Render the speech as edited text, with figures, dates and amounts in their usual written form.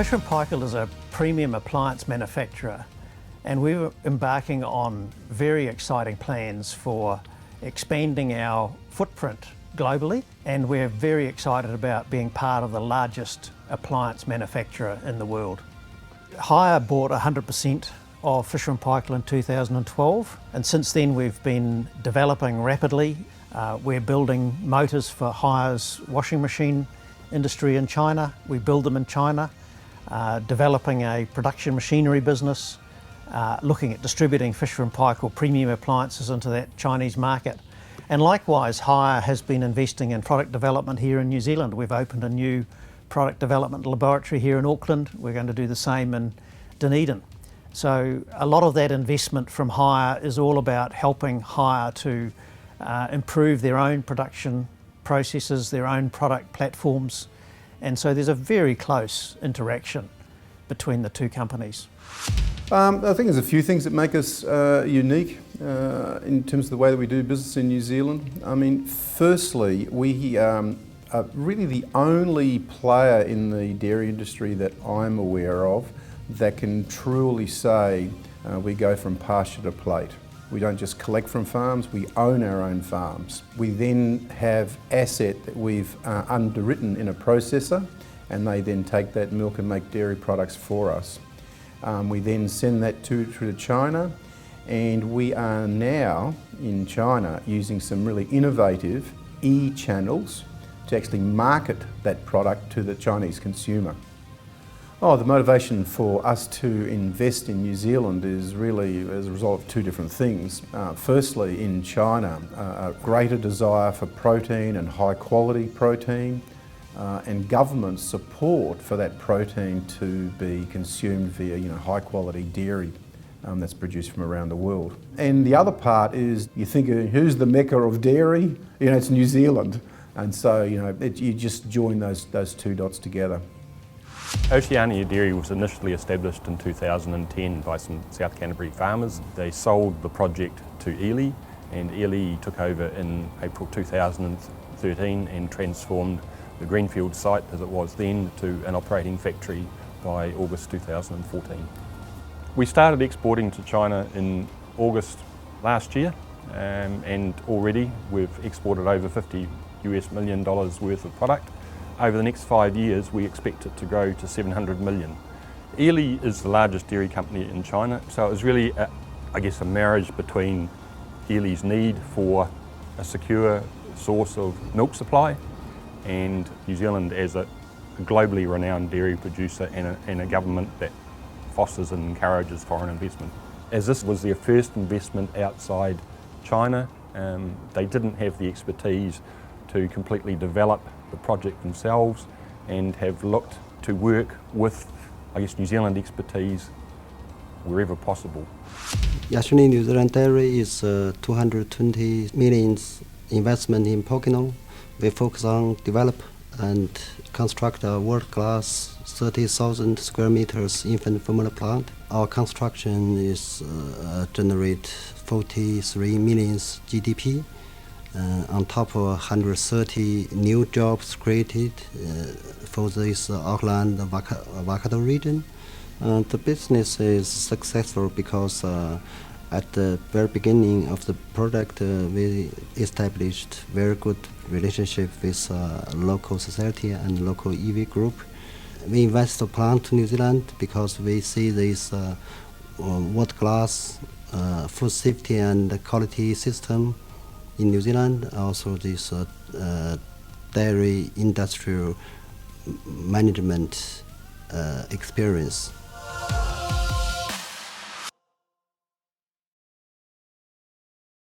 Fisher & Paykel is a premium appliance manufacturer, and we're embarking on very exciting plans for expanding our footprint globally, and we're very excited about being part of the largest appliance manufacturer in the world. Hire bought 100% of Fisher & Paykel in 2012, and since then we've been developing rapidly. We're building motors for Hire's washing machine industry in China. We build them in China, developing a production machinery business, looking at distributing Fisher & Paykel premium appliances into that Chinese market. And likewise, Hire has been investing in product development here in New Zealand. We've opened a new product development laboratory here in Auckland. We're going to do the same in Dunedin. So a lot of that investment from Hire is all about helping Hire to improve their own production processes, their own product platforms. And so there's a very close interaction between the two companies. I think there's a few things that make us unique in terms of the way that we do business in New Zealand. I mean, firstly, we are really the only player in the dairy industry that I'm aware of that can truly say we go from pasture to plate. We don't just collect from farms, we own our own farms. We then have asset that we've underwritten in a processor, and they then take that milk and make dairy products for us. We then send that through to China, and we are now in China using some really innovative e-channels to actually market that product to the Chinese consumer. The motivation for us to invest in New Zealand is really as a result of two different things. Firstly, in China, a greater desire for protein and high quality protein, and government support for that protein to be consumed via high quality dairy that's produced from around the world. And the other part is, you think who's the mecca of dairy? It's New Zealand. And so you just join those two dots together. Oceania Dairy was initially established in 2010 by some South Canterbury farmers. They sold the project to Ely, and Ely took over in April 2013 and transformed the greenfield site as it was then to an operating factory by August 2014. We started exporting to China in August last year, and already we've exported over $50 million worth of product. Over the next 5 years, we expect it to grow to 700 million. Ely is the largest dairy company in China, so it was really, a marriage between Ely's need for a secure source of milk supply and New Zealand as a globally renowned dairy producer and a government that fosters and encourages foreign investment. As this was their first investment outside China, they didn't have the expertise to completely develop the project themselves, and have looked to work with, New Zealand expertise wherever possible. Yashuni New Zealand Dairy is 220 million investment in Pokeno. We focus on develop and construct a world-class 30,000 square meters infant formula plant. Our construction is generate 43 million GDP. On top of 130 new jobs created for this Auckland Waikato region. The business is successful because at the very beginning of the project we established very good relationship with local society and local EV group. We invest the plant to New Zealand because we see this world-class food safety and quality system in New Zealand, also this dairy industrial management experience.